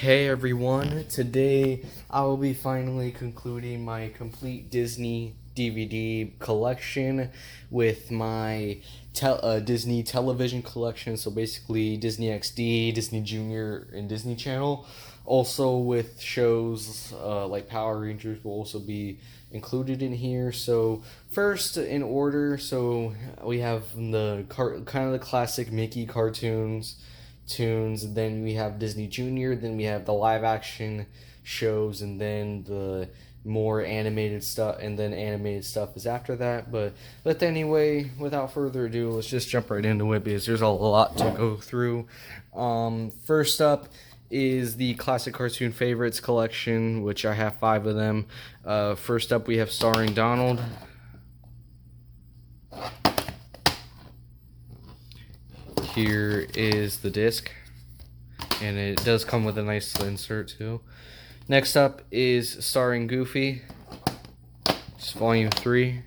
Hey everyone, today I will be finally concluding my complete Disney DVD collection with my Disney television collection, so basically Disney XD, Disney Junior, and Disney Channel. Also with shows like Power Rangers will also be included in here. So first in order, so we have kind of the classic Mickey cartoons, tunes, then we have Disney Junior, then we have the live action shows, and then the more animated stuff, and then animated stuff is after that. But anyway, without further ado, let's just jump right into it because there's a lot to go through. First up is the classic cartoon favorites collection, which I have 5 of them. First up, we have Starring Donald. Here is the disc, and it does come with a nice insert too. Next up is Starring Goofy. It's volume 3.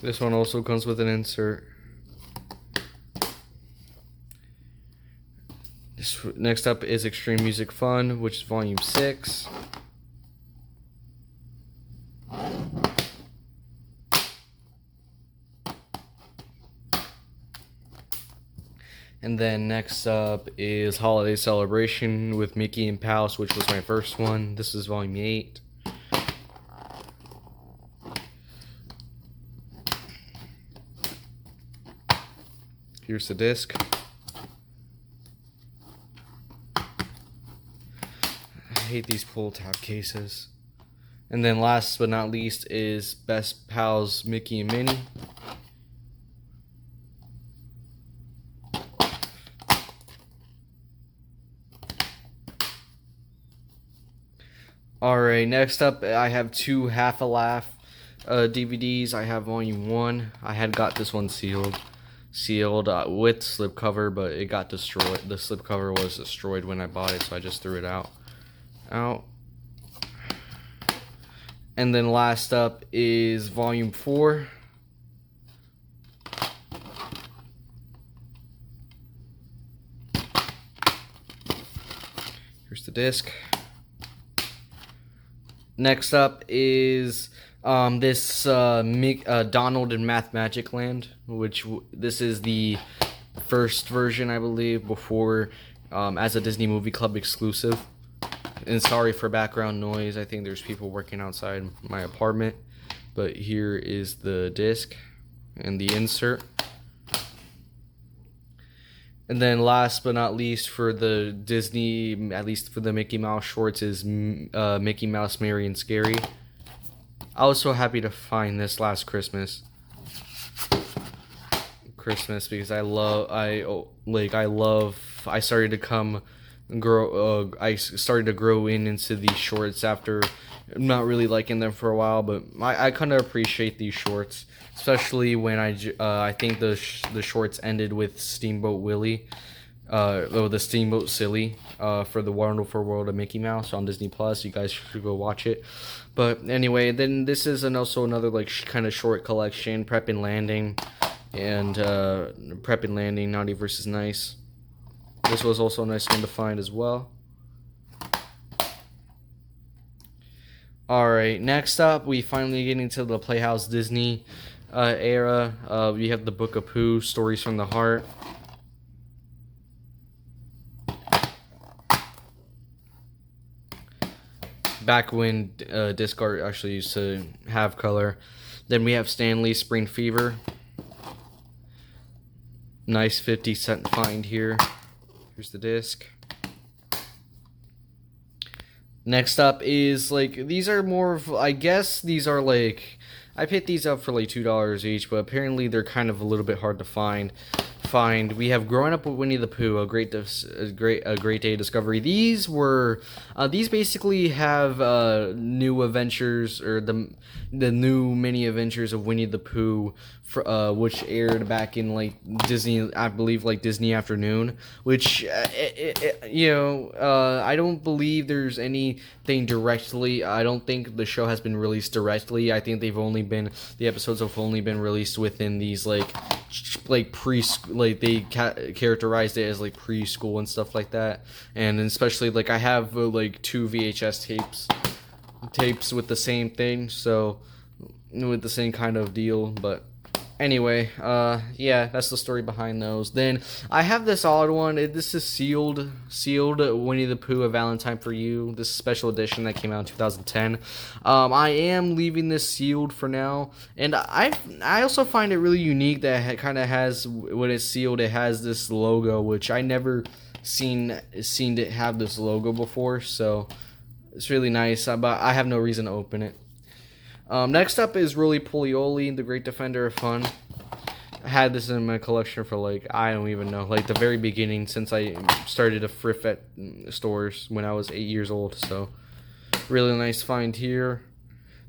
This one also comes with an insert. Next up is Extreme Music Fun, which is volume 6. And then next up is Holiday Celebration with Mickey and Pals, which was my first one. This is volume 8. Here's the disc. I hate these pull tab cases. And then last but not least is Best Pals Mickey and Minnie. Alright, next up I have 2 Half a Laugh DVDs. I have volume 1. I had got this one sealed with slipcover, but it got destroyed. The slipcover was destroyed when I bought it, so I just threw it out. And then last up is volume 4. Here's the disc. Next up is this Donald in Math Magic Land, which this is the first version, I believe, before as a Disney Movie Club exclusive. And sorry for background noise. I think there's people working outside my apartment. But here is the disc and the insert. And then last but not least for the Disney, at least for the Mickey Mouse shorts, is Mickey Mouse Merry and Scary. I was so happy to find this last Christmas because I started to grow into these shorts after not really liking them for a while, but I kind of appreciate these shorts, especially when I think the shorts ended with Steamboat Willie, the Steamboat Silly, for the Wonderful World of Mickey Mouse on Disney Plus. You guys should go watch it. But anyway, then this is also another kind of short collection, Prep and Landing, and Prep and Landing, Naughty vs. Nice. This was also a nice one to find as well. Alright, next up, we finally get into the Playhouse Disney era. We have the Book of Pooh, Stories from the Heart. Back when disc art actually used to have color. Then we have Stan Lee Spring Fever. Nice 50-cent find here. Here's the disc. Next up is these are more of, I guess these are I picked these up for $2 each, but apparently they're kind of a little bit hard to find. We have Growing Up with Winnie the Pooh, a great day discovery. These basically have new adventures, or the new mini adventures of Winnie the Pooh, which aired back in Disney, I believe Disney Afternoon, which I don't believe there's anything directly. I don't think the show has been released directly. I think the episodes have only been released within these like like they characterized it as like preschool and stuff like that. And especially like I have like 2 VHS tapes with the same thing, so with the same kind of deal. But anyway, yeah, that's the story behind those. Then I have this odd one. This is sealed Winnie the Pooh: A Valentine for You. This special edition that came out in 2010. I am leaving this sealed for now, and I also find it really unique that it kind of has, when it's sealed, it has this logo, which I never seen it have this logo before. So it's really nice, but I have no reason to open it. Next up is Roly Poly Oly, the Great Defender of Fun. I had this in my collection for like, I don't even know, like the very beginning, since I started to thrift at stores when I was 8 years old. So really nice find here.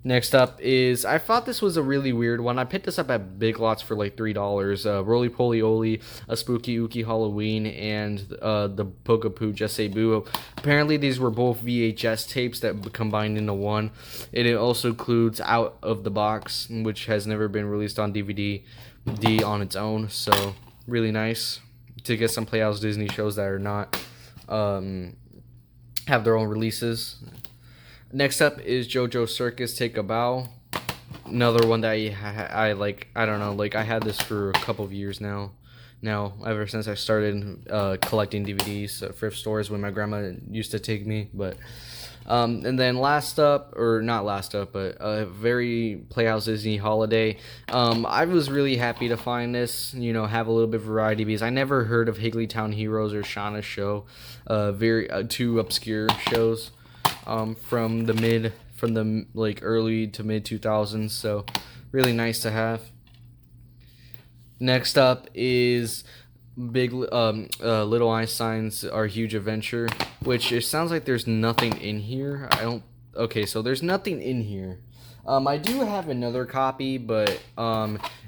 Next up is, I thought this was a really weird one. I picked this up at Big Lots for like $3. Roly Poly Oly, A Spooky Ooky Halloween, and the Pokapoo Just Say Boo. Apparently these were both VHS tapes that combined into one. It also includes Out of the Box, which has never been released on DVD on its own. So really nice to get some Playhouse Disney shows that are not have their own releases. Next up is JoJo Circus Take a Bow. Another one that I like, I don't know, like I had this for a couple of years now, ever since I started collecting DVDs at thrift stores when my grandma used to take me. But and then last up, or not last up, but a very Playhouse Disney holiday. I was really happy to find this, have a little bit of variety, because I never heard of Higglytown Heroes or Shauna's Show, very two obscure shows from the like early to mid 2000s, so really nice to have. Next up is Little Einstein's Our Huge Adventure, which it sounds like there's nothing in here. Okay, so there's nothing in here. I do have another copy, but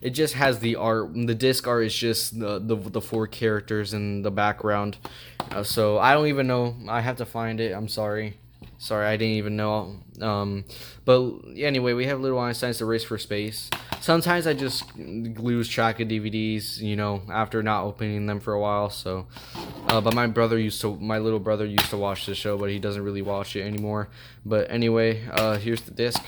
it just has the art. The disc art is just the 4 characters in the background. So I don't even know. I have to find it. I'm sorry. I didn't even know. But anyway, we have Little Einstein's The Race for Space. Sometimes I just lose track of DVDs, after not opening them for a while. So, but my little brother used to watch this show, but he doesn't really watch it anymore. But anyway, here's the disc.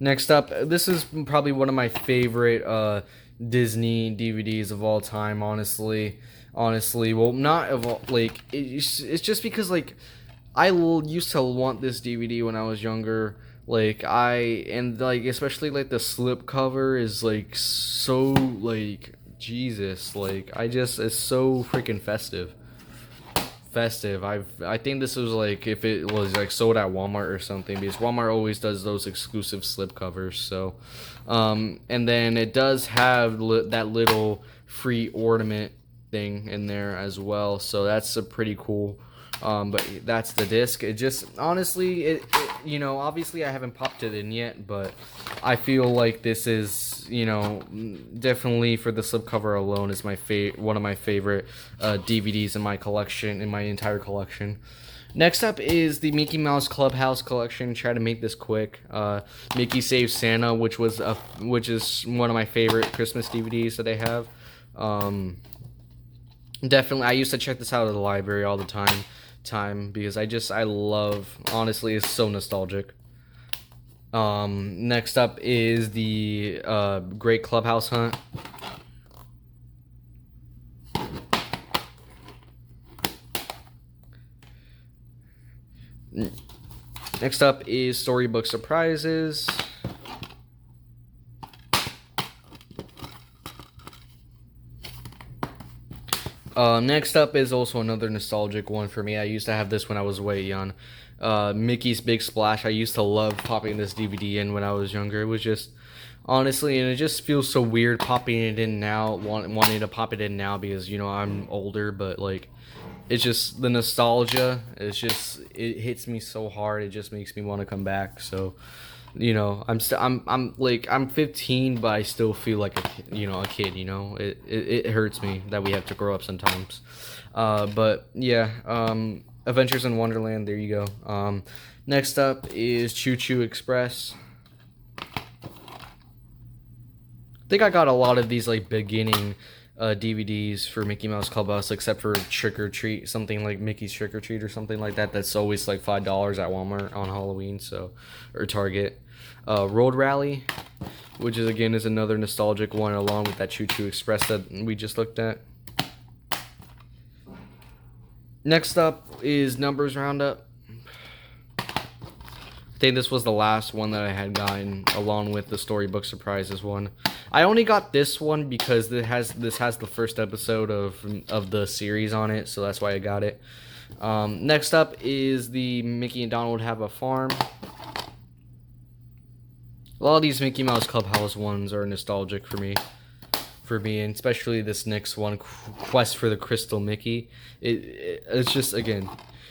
Next up, this is probably one of my favorite Disney DVDs of all time. Honestly, well, not of all, like it's just because like I used to want this DVD when I was younger. Like especially like the slip cover is like so like Jesus, like it's so freaking festive. I think this was like, if it was like sold at Walmart or something, because Walmart always does those exclusive slip covers. So and then it does have that little free ornament thing in there as well, so that's a pretty cool. But that's the disc. It just honestly, it obviously I haven't popped it in yet, but I feel like this is definitely, for the slipcover alone, is one of my favorite DVDs in my collection, in my entire collection. Next up is the Mickey Mouse Clubhouse collection. Try to make this quick. Mickey Saves Santa, which is one of my favorite Christmas DVDs that they have. Definitely, I used to check this out at the library all the time, because I love, honestly, it's so nostalgic. Next up is the Great Clubhouse Hunt. Next up is Storybook Surprises. Next up is also another nostalgic one for me. I used to have this when I was way young. Mickey's Big Splash. I used to love popping this DVD in when I was younger. It was just, honestly, and it just feels so weird popping it in now, wanting to pop it in now, because, I'm older, but, like, it's just, the nostalgia, it hits me so hard, it just makes me want to come back. So, I'm 15, but I still feel like a kid. It hurts me that we have to grow up sometimes. But yeah, Adventures in Wonderland. There you go. Next up is Choo Choo Express. think I got a lot of these like beginning DVDs for Mickey Mouse Clubhouse, except for Trick or Treat, something like Mickey's Trick or Treat or something like that. That's always like $5 at Walmart on Halloween, so, or Target. Road Rally, which is another nostalgic one, along with that Choo Choo Express that we just looked at. Next up is Numbers Roundup. I think this was the last one that I had gotten, along with the Storybook Surprises one. I only got this one because this has the first episode of the series on it, so that's why I got it. Next up is the Mickey and Donald Have a Farm. A lot of these Mickey Mouse Clubhouse ones are nostalgic for me, and especially this next one, Quest for the Crystal Mickey. It's just, again,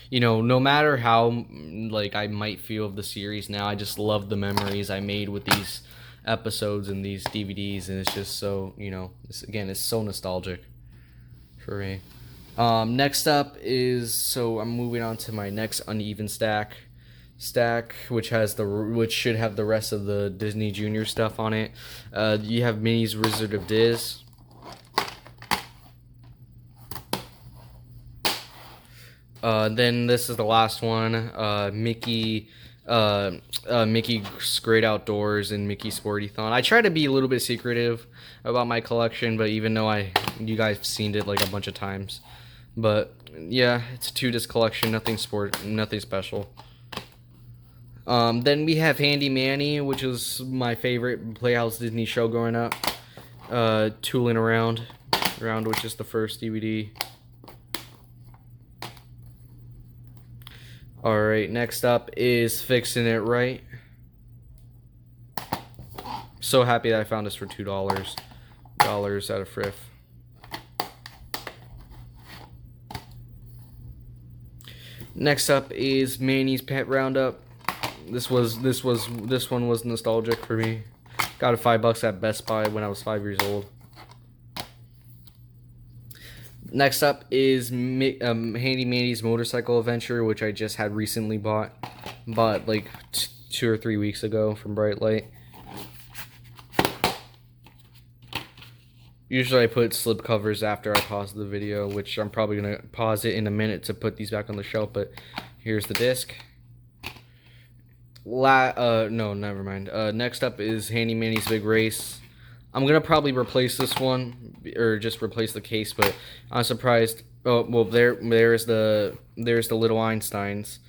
you know, no matter how like I might feel of the series now, I just love the memories I made with these episodes and these DVDs, and it's just so, you know, it's so nostalgic for me. Next up is, so I'm moving on to my next uneven stack, which should have the rest of the Disney Junior stuff on it. You have Minnie's Wizard of Diz. Then this is the last one, Mickey's Great Outdoors and Mickey Sporty-thon. I try to be a little bit secretive about my collection, but even though you guys have seen it like a bunch of times. But yeah, it's a 2-disc collection, nothing special. Then we have Handy Manny, which was my favorite Playhouse Disney show growing up. Tooling Around, which is the first DVD. Alright, next up is Fixin' It Right. So happy that I found this for $2 at a Friff. Next up is Manny's Pet Roundup. This one was nostalgic for me. Got it $5 at Best Buy when I was 5 years old. Next up is Handy Manny's Motorcycle Adventure, which I just had recently bought like 2 or 3 weeks ago from Bright Light. Usually I put slip covers after I pause the video, which I'm probably going to pause it in a minute to put these back on the shelf, but here's the disc. No, never mind. Next up is Handy Manny's Big Race. I'm gonna probably replace this one, or just replace the case, but I'm surprised. Oh well, there's the Little Einsteins.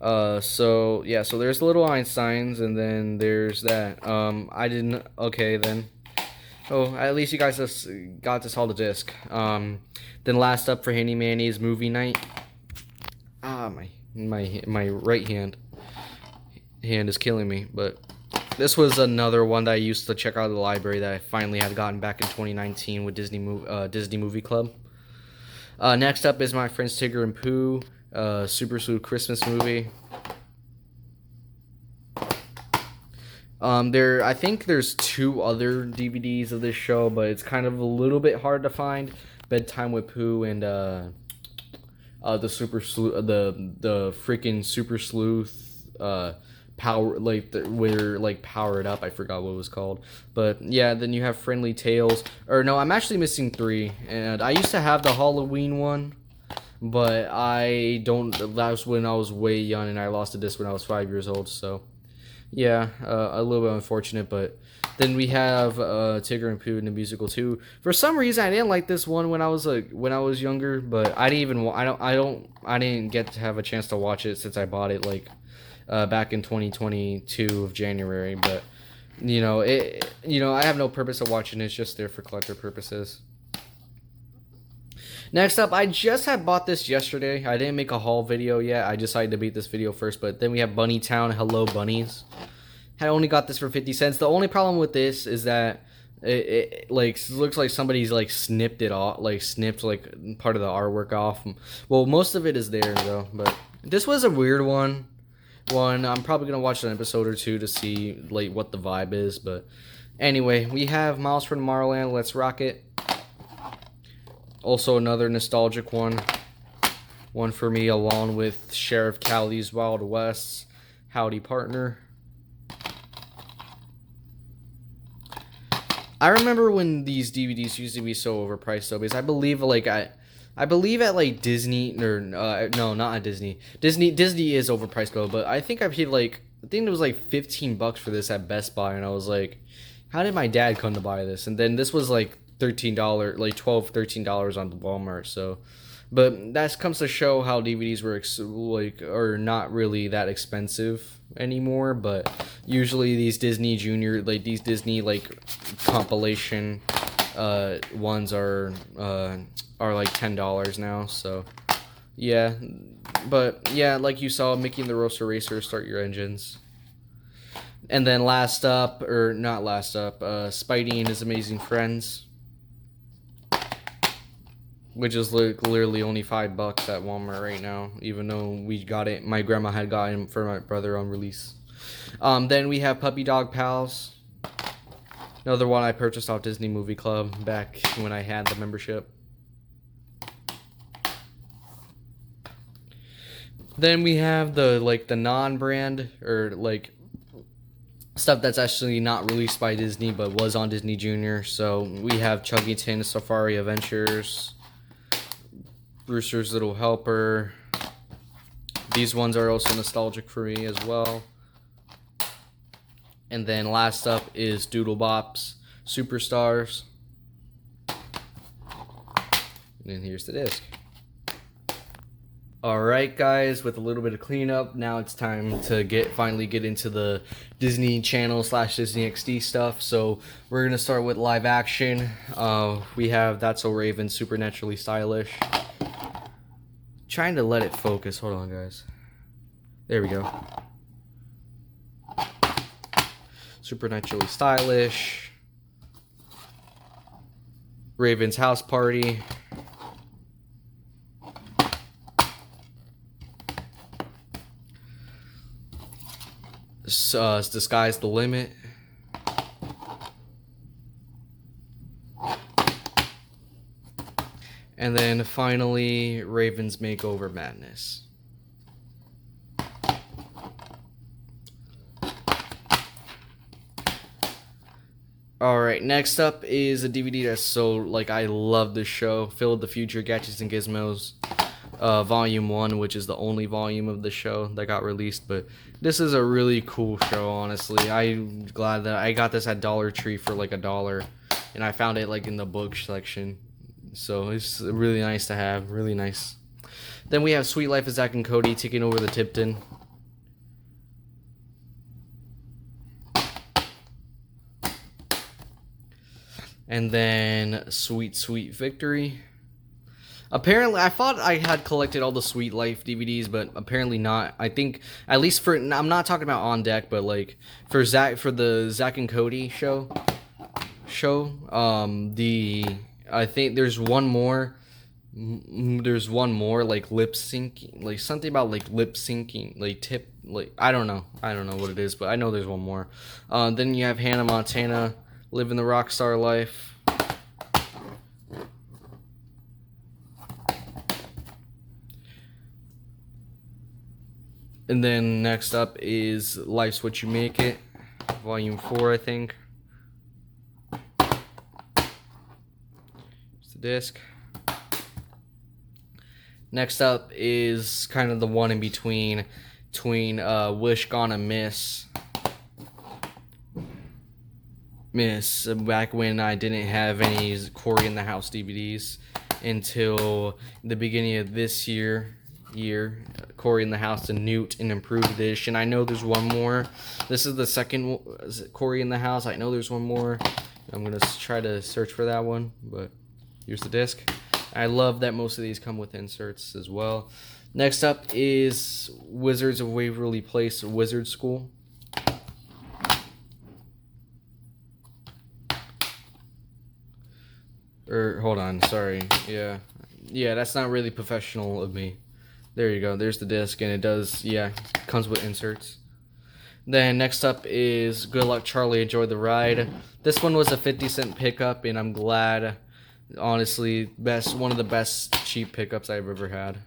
So there's the Little Einsteins, and then there's that. I didn't. Okay then. Oh, at least you guys just got to saw the disc. Then last up for Handy Manny's Movie Night. My right hand is killing me, but this was another one that I used to check out of the library that I finally had gotten back in 2019 with Disney Movie Club. Next up is My Friends Tigger and Pooh, Super Sleuth Christmas movie. I think there's 2 other DVDs of this show, but it's kind of a little bit hard to find. Bedtime with Pooh and the Super Sleuth, the freaking Super Sleuth power, like where like Powered Up. I forgot what it was called, but yeah. Then you have Friendly Tales, or no, I'm actually missing 3. And I used to have the Halloween one, but I don't. That was when I was way young, and I lost a disc when I was 5 years old. So yeah, a little bit unfortunate. But then we have Tigger and Pooh in the musical too. For some reason, I didn't like this one when I was younger, but I didn't get to have a chance to watch it since I bought it like back in 2022 of January. But I have no purpose of watching it. It's just there for collector purposes. Next up, I just had bought this yesterday. I didn't make a haul video yet. I decided to beat this video first. But then we have Bunny Town, Hello Bunnies. I only got this for 50 cents. The only problem with this is that it looks like somebody's like snipped it off, like snipped like part of the artwork off. Well, most of it is there though. But this was a weird one. I'm probably gonna watch an episode or 2 to see like what the vibe is. But anyway, we have Miles from Tomorrowland, Let's Rock It. Also another nostalgic one for me, along with Sheriff Callie's Wild West, Howdy Partner. I remember when these DVDs used to be so overpriced though, because I believe I believe at like Disney or no, not at Disney. Disney is overpriced though, but I think I paid like I think it was like $15 for this at Best Buy, and I was like, how did my dad come to buy this? And then this was like $13, like $13 on the Walmart. So, but that comes to show how DVDs were are not really that expensive anymore. But usually these Disney Junior, like these Disney like compilation ones are like $10 now. So yeah, but yeah, like you saw, Mickey and the Roast Eraser, Start Your Engines. And then last up, or not last up, Spidey and His Amazing Friends, which is literally only $5 at Walmart right now, even though we got it, my grandma had gotten it for my brother on release. Then we have Puppy Dog Pals, another one I purchased off Disney Movie Club back when I had the membership. Then we have the non-brand or like stuff that's actually not released by Disney but was on Disney Junior. So we have Chuggington Safari Adventures, Brewster's Little Helper. These ones are also nostalgic for me as well. And then last up is Doodlebop's Superstars. And then here's the disc. Alright guys, with a little bit of cleanup, now it's time to finally get into the Disney Channel / Disney XD stuff. So we're going to start with live action. We have That's So Raven, Supernaturally Stylish. Trying to let it focus. Hold on guys. There we go. Supernaturally Stylish. Raven's House Party. Sky's the Limit. And then finally, Raven's Makeover Madness. Alright, next up is a DVD that's so, like, I love this show. Phil of the Future, Gadgets and Gizmos. Volume 1, which is the only volume of the show that got released, but this is a really cool show, honestly. I'm glad that I got this at Dollar Tree for like $1, and I found it like in the book section, so it's really nice to have, really nice. Then we have Sweet Life of Zack and Cody, Taking Over the Tipton. And then Sweet Sweet Victory. Apparently, I thought I had collected all the Sweet Life DVDs, but apparently not. I think, at least for, I'm not talking about On Deck, but like for the Zack and Cody show, I think there's one more like lip syncing, like something about like lip syncing, like I don't know what it is, but I know there's one more. Then you have Hannah Montana, Living the Rockstar Life. And then next up is Life's What You Make It, Volume 4, I think. It's the disc. Next up is kind of the one in between Wish Gonna Miss, back when I didn't have any Cory in the House DVDs until the beginning of this year, Cory in the House, the Newt and Improved Edition. I know there's one more. This is the second Cory in the House. I know there's one more. I'm gonna try to search for that one, but here's the disc. I love that most of these come with inserts as well. Next up is Wizards of Waverly Place, Wizard School. Hold on, sorry. Yeah, that's not really professional of me. There you go. There's the disc, and it does, comes with inserts. Then next up is Good Luck Charlie, Enjoy the Ride. This one was a 50-cent pickup, and I'm glad. Honestly, one of the best cheap pickups I've ever had.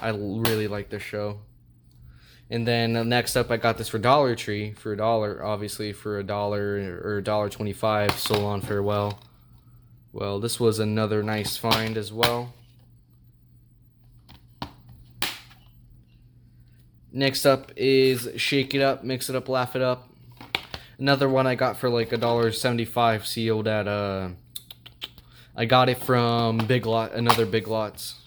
I really like this show. And then next up, I got this for Dollar Tree for $1, obviously for $1 or $1.25. So Long Farewell. Well, this was another nice find as well. Next up is Shake It Up, Mix It Up, Laugh It Up. Another one I got for like $1.75, sealed at I got it from another Big Lots.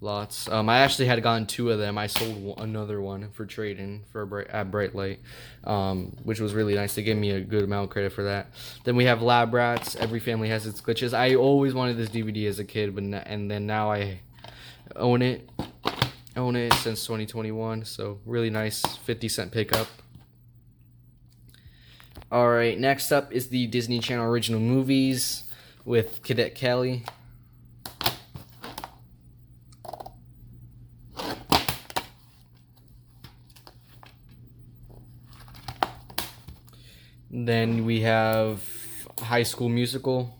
I actually had gotten 2 of them. I sold another one for trading at Bright Light, which was really nice. They gave me a good amount of credit for that. Then we have Lab Rats. Every Family Has Its Glitches. I always wanted this DVD as a kid, and then now I own it. Own it since 2021. So really nice 50-cent pickup. All right, next up is the Disney Channel original movies with Cadet Kelly. Then we have High School Musical.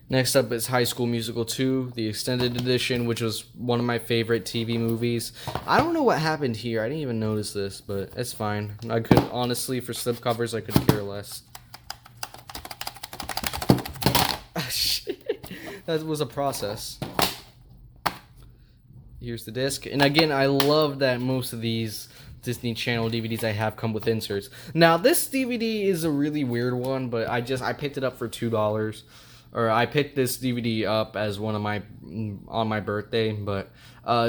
Next up is High School Musical 2, the extended edition, which was one of my favorite TV movies. I don't know what happened here. I didn't even notice this, but it's fine. I could, honestly, for slipcovers, I could care less. That was a process. Here's the disc. And again, I love that most of these Disney Channel DVDs I have come with inserts. Now, this DVD is a really weird one, but I picked it up for $2. Or I picked this DVD up as on my birthday, but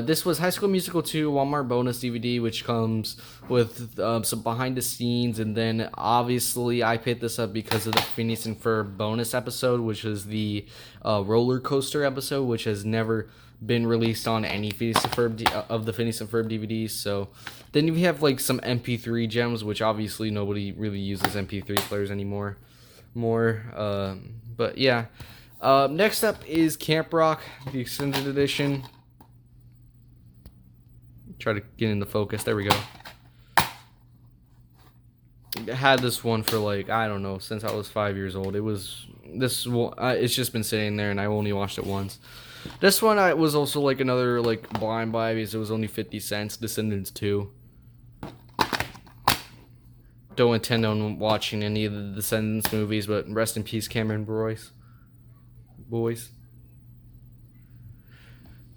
this was High School Musical 2 Walmart bonus DVD, which comes with some behind the scenes, and then obviously I picked this up because of the Phineas and Ferb bonus episode, which is the roller coaster episode, which has never been released on any Phineas and Ferb of the Phineas and Ferb DVDs. So then we have like some MP3 gems, which obviously nobody really uses MP3 players anymore. But yeah. Next up is Camp Rock, the extended edition. Try to get into focus. There we go. I had this one for like, I don't know, since I was 5 years old. It's just been sitting there, and I only watched it once. This one was also like another like blind buy because it was only 50 cents. Descendants 2. Don't intend on watching any of the Descendants movies, but rest in peace, Cameron boys.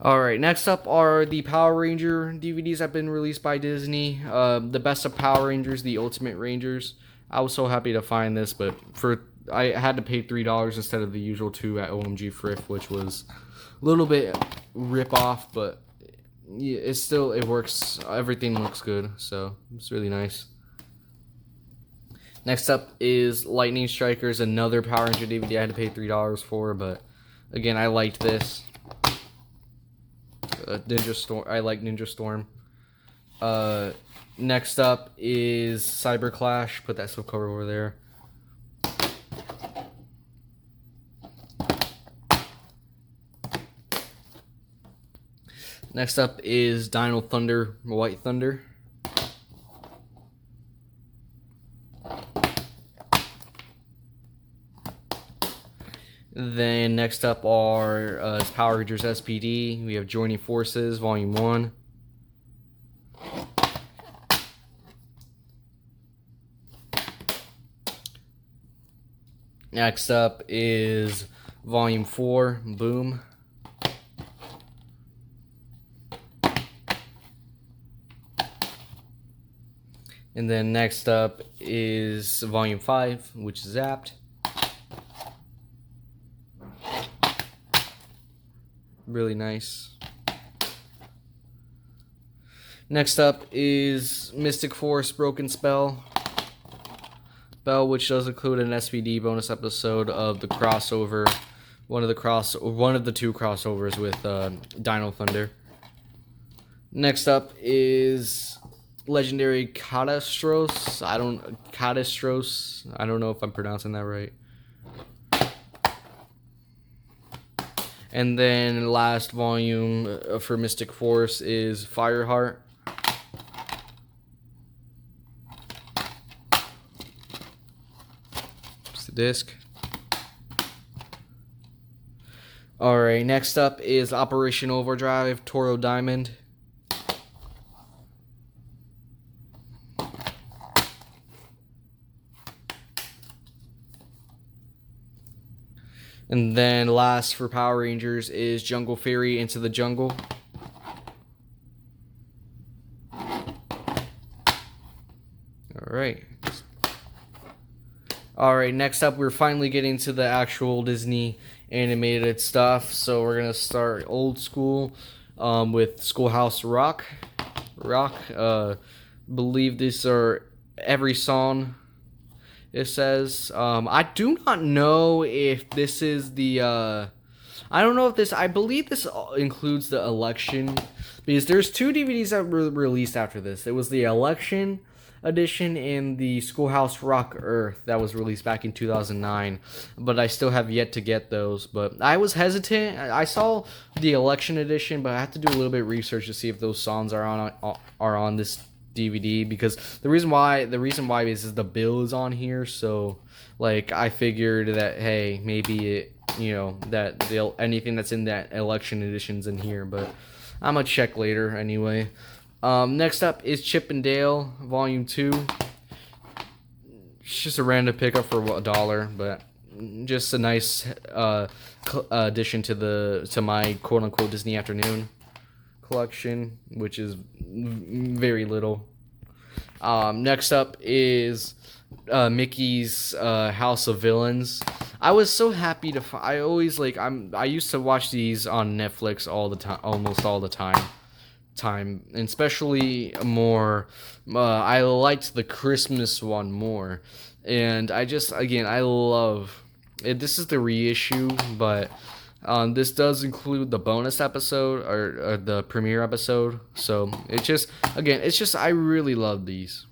Alright, next up are the Power Ranger DVDs that have been released by Disney. The Best of Power Rangers, the Ultimate Rangers. I was so happy to find this, but I had to pay $3 instead of the usual $2 at OMG Friff, which was a little bit rip-off, but it works. Everything looks good, so it's really nice. Next up is Lightning Strikers, another Power Ranger DVD I had to pay $3 for, but again, I liked this. Ninja Storm. I like Ninja Storm. Next up is Cyber Clash. Put that slipcover over there. Next up is Dino Thunder, White Thunder. Then next up are Power Rangers SPD. We have Joining Forces, Volume 1. Next up is Volume 4, Boom. And then next up is Volume 5, which is Zapped. Really nice. Next up is Mystic Force Broken Spell, which does include an SPD bonus episode of the crossover, one of the 2 crossovers with Dino Thunder. Next up is Legendary Catastros. I don't know if I'm pronouncing that right. And then last volume for Mystic Force is Fireheart. the disc. Alright, next up is Operation Overdrive, Toro Diamond. And then last for Power Rangers is Jungle Fury Into the Jungle. Alright. Alright, next up we're finally getting to the actual Disney animated stuff. So we're going to start old school with Schoolhouse Rock. Believe these are every song. It says, I do not know if this is the, I don't know if this, I believe this includes the election, because there's 2 DVDs that were released after this. It was the election edition and the Schoolhouse Rock Earth that was released back in 2009, but I still have yet to get those. But I was hesitant. I saw the election edition, but I have to do a little bit of research to see if those songs are on this DVD, because the reason why is the bill is on here. So like I figured that, hey, maybe it, that anything that's in that election edition's in here, but I'm gonna check later anyway. Next up is Chip and Dale Volume 2. It's just a random pickup for $1, but just a nice addition to my quote unquote Disney Afternoon collection, which is very little. Next up is Mickey's House of Villains. I was so happy to I used to watch these on Netflix all the time, almost all the time, and especially more I liked the Christmas one more, and I love it. This is the reissue, but this does include the bonus episode or the premiere episode. So it's just I really love these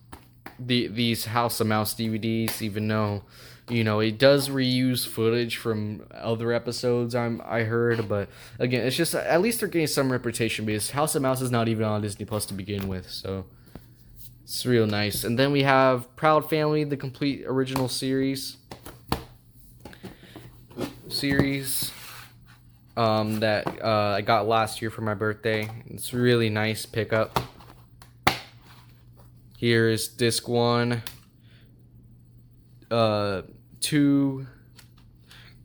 House of Mouse DVDs, even though it does reuse footage from other episodes I heard, but again, it's just at least they're getting some reputation, because House of Mouse is not even on Disney Plus to begin with, so it's real nice. And then we have Proud Family, the complete original series that I got last year for my birthday. It's a really nice pickup. Here is disc 1, 2,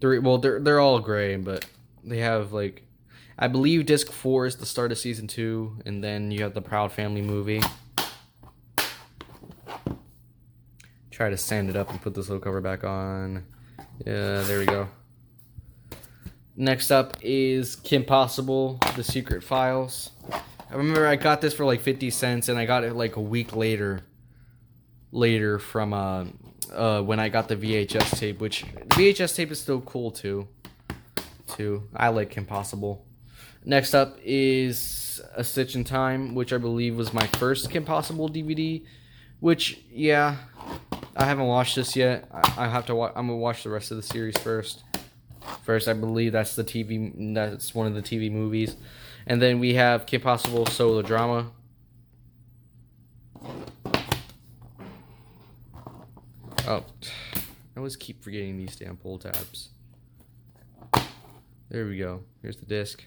3. Well, they're all gray, but they have I believe disc 4 is the start of season 2, and then you have the Proud Family movie. Try to sand it up and put this little cover back on. Yeah, there we go. Next up is Kim Possible, The Secret Files. I remember I got this for 50 cents, and I got it a week later from when I got the VHS tape, which VHS tape is still cool too. I like Kim Possible. Next up is A Stitch in Time, which I believe was my first Kim Possible DVD, which, yeah, I haven't watched this yet. I have to I'm gonna watch the rest of the series first. I believe that's one of the TV movies. And then we have Kim Possible Solo Drama. Oh, I always keep forgetting these damn pull tabs. There we go. Here's the disc.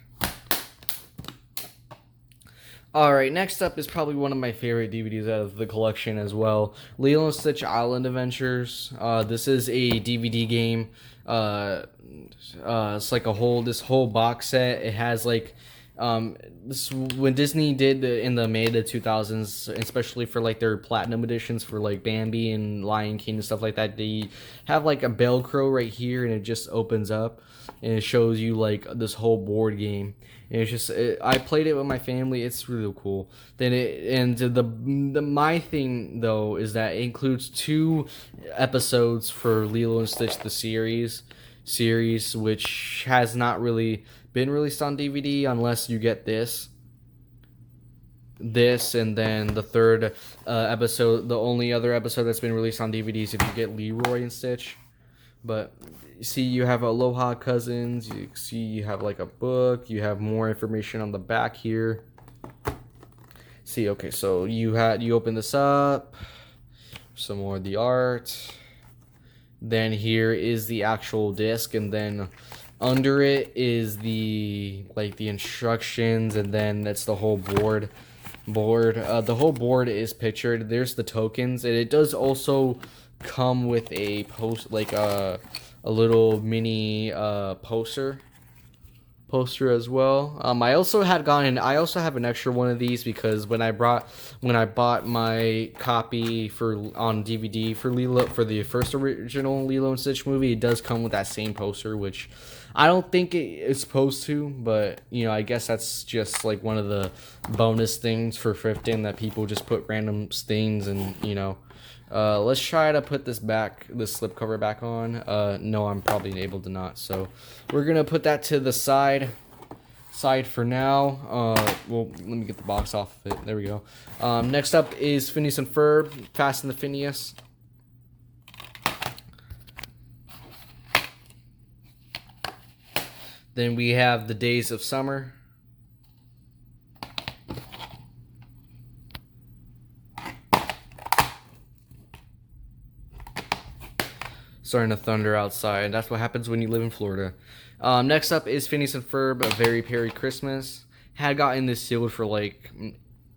Alright, next up is probably one of my favorite DVDs out of the collection as well. Lilo and Stitch Island Adventures. This is a DVD game. It's this whole box set. It has when Disney did in the mid 2000s, especially for their platinum editions for Bambi and Lion King and stuff like that, they have a Velcro right here, and it just opens up and it shows you this whole board game. And it's just I played it with my family. It's really cool. My thing though is that it includes 2 episodes for Lilo and Stitch the series, which has not really been released on DVD unless you get this, and then the third episode. The only other episode that's been released on DVD is if you get Leroy and Stitch. But see, you have Aloha Cousins. You have a book. You have more information on the back here. See, okay, so you open this up. Some more of the art. Then here is the actual disc, and then under it is the instructions, and then that's the whole board. The whole board is pictured. There's the tokens, and it does also come with a a little mini poster as well. I also have an extra one of these because when I bought my copy on DVD for the first original Lilo and Stitch movie, it does come with that same poster, which I don't think it is supposed to, but I guess that's just like one of the bonus things for thrifting, that people just put random things. And let's try to put this slipcover back on. No, I'm probably able to not. So we're gonna put that to the side for now. Well, let me get the box off of it. There we go. Next up is Phineas and Ferb, Fast and the Phineas. Then we have The Days of Summer. Starting to thunder outside. That's what happens when you live in Florida. Next up is Phineas and Ferb, A Very Merry Christmas. Had gotten this sealed for like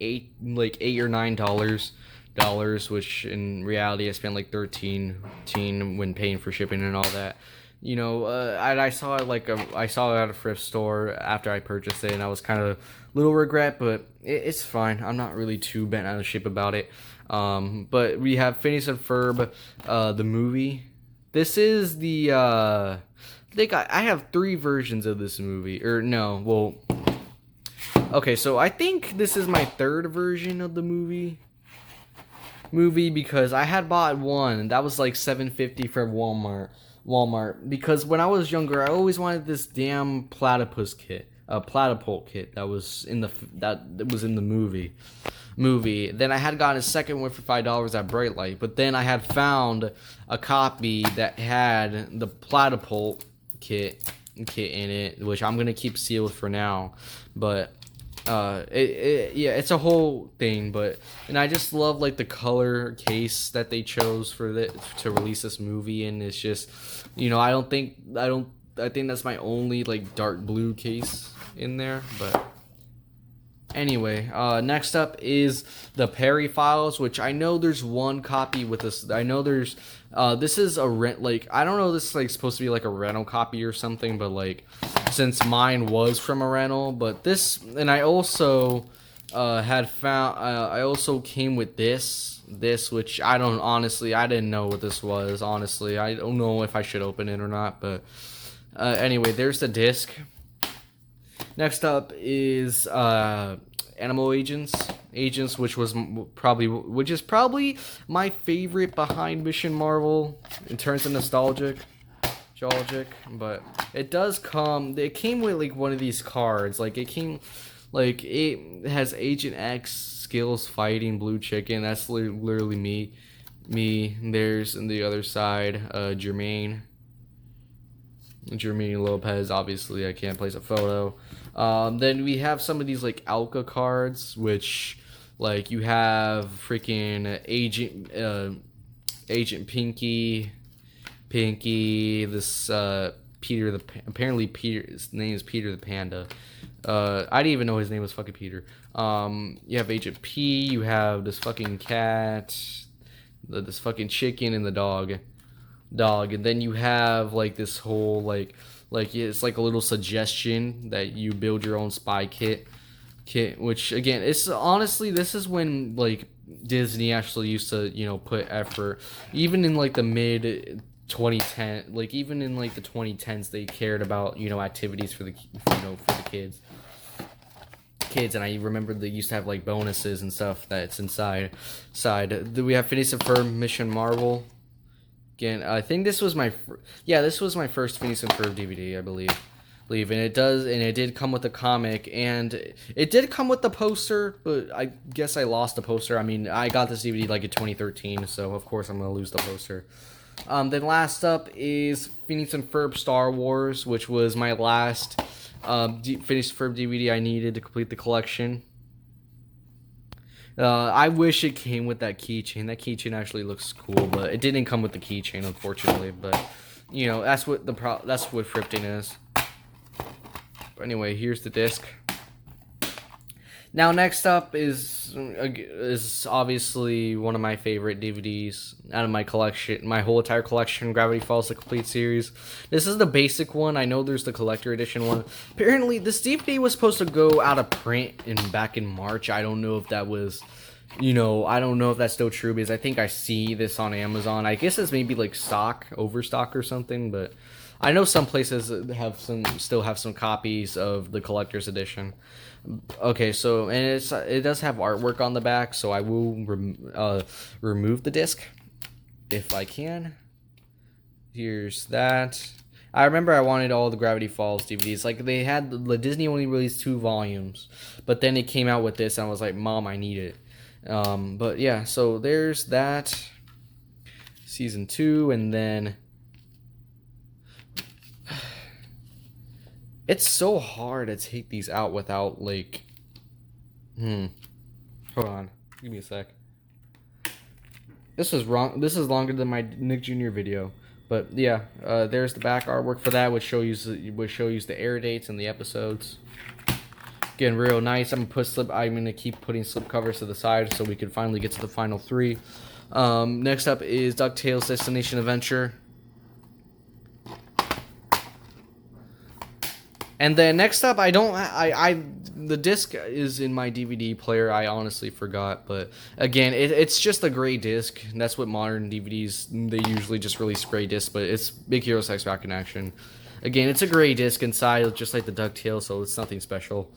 $8 or $9, which in reality I spent like $13 when paying for shipping and all that. I saw it I saw it at a thrift store after I purchased it, and I was kind of a little regret, but it's fine. I'm not really too bent out of shape about it. But we have Phineas and Ferb, the movie. This is the I have 3 versions of this movie, or no, well, okay, so I think this is my 3rd version of the movie because I had bought one, and that was like $7.50 from Walmart, because when I was younger, I always wanted this damn platypult kit that was in the movie. Then I had gotten a second one for $5 at Bright Light, but then I had found a copy that had the platypult kit in it, which I'm gonna keep sealed for now. But it's a whole thing. And I just love like the color case that they chose to release this movie, and it's just I think that's my only like dark blue case in there. But anyway, next up is the Perry Files, which I know there's one copy with this. I know there's this is a rent, I don't know, this is like supposed to be like a rental copy or something, but like since mine was from a rental, but this, and I also I also came with this, which I didn't know what this was, honestly. I don't know if I should open it or not, but anyway, there's the disc. Next up is Animal Agents, which is probably my favorite behind Mission Marvel in terms of nostalgic. But it came with like one of these cards. It has Agent X, Skills, Fighting, Blue Chicken. That's literally me. There's on the other side, Jermaine Lopez. Obviously I can't place a photo. Then we have some of these like Alka cards, which like you have freaking Agent Pinky, this Peter's name is Peter the Panda. I didn't even know his name was fucking Peter. You have Agent P, you have this fucking cat, this fucking chicken, and the dog, and then you have like this whole like it's like a little suggestion that you build your own spy kit, which again, it's honestly, this is when like Disney actually used to put effort, even in like the mid 2010, like even in like the 2010s, they cared about activities for the kids, and I remember they used to have like bonuses and stuff that's inside. We have Phineas and Ferb, Mission Marvel. Again, I think this was my first Phineas and Ferb DVD, I believe, and it did come with the comic, and it did come with the poster, but I guess I lost the poster. I mean, I got this DVD like in 2013, so of course I'm gonna lose the poster. Then last up is Phineas and Ferb Star Wars, which was my last Phineas and Ferb DVD I needed to complete the collection. I wish it came with that keychain. That keychain actually looks cool, but it didn't come with the keychain, unfortunately. But you know, that's what that's what thrifting is. But anyway, here's the disc. Now, next up is obviously one of my favorite DVDs out of my collection, my whole entire collection, Gravity Falls: The Complete Series. This is the basic one. I know there's the collector edition one. Apparently, this DVD was supposed to go out of print back in March. I don't know if that was, you know, I don't know if that's still true because I think I see this on Amazon. I guess it's maybe like overstock or something, but I know some places still have some copies of the collector's edition. Okay, so and it does have artwork on the back, so I will remove the disc if I can. Here's that. I remember I wanted all the Gravity Falls DVDs. Like they had the Disney only released 2 volumes, but then it came out with this, and I was like, Mom, I need it. But yeah, so there's that. Season 2, and then it's so hard to take these out without like hold on, give me a sec. This was wrong. This is longer than my Nick Jr. video. But yeah, there's the back artwork for that, which shows you the air dates and the episodes. Again, real nice. I'm gonna keep putting slip covers to the side so we can finally get to the final 3. Next up is DuckTales Destination Adventure. And then next up, the disc is in my DVD player. I honestly forgot, but again, it's just a gray disc. And that's what modern DVDs, they usually just release gray discs, but it's Big Hero 6 Back in Action. Again, it's a gray disc inside, just like the DuckTales, so it's nothing special.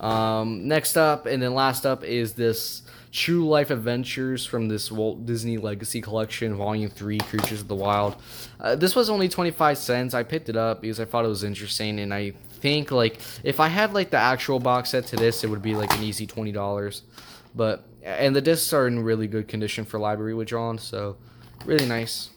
Next up, and then last up, is this True Life Adventures from this Walt Disney Legacy Collection, Volume 3, Creatures of the Wild. This was only 25 cents. I picked it up because I thought it was interesting, and I think, like, if I had, like, the actual box set to this, it would be, like, an easy $20. But, and the discs are in really good condition for library withdrawal, so really nice.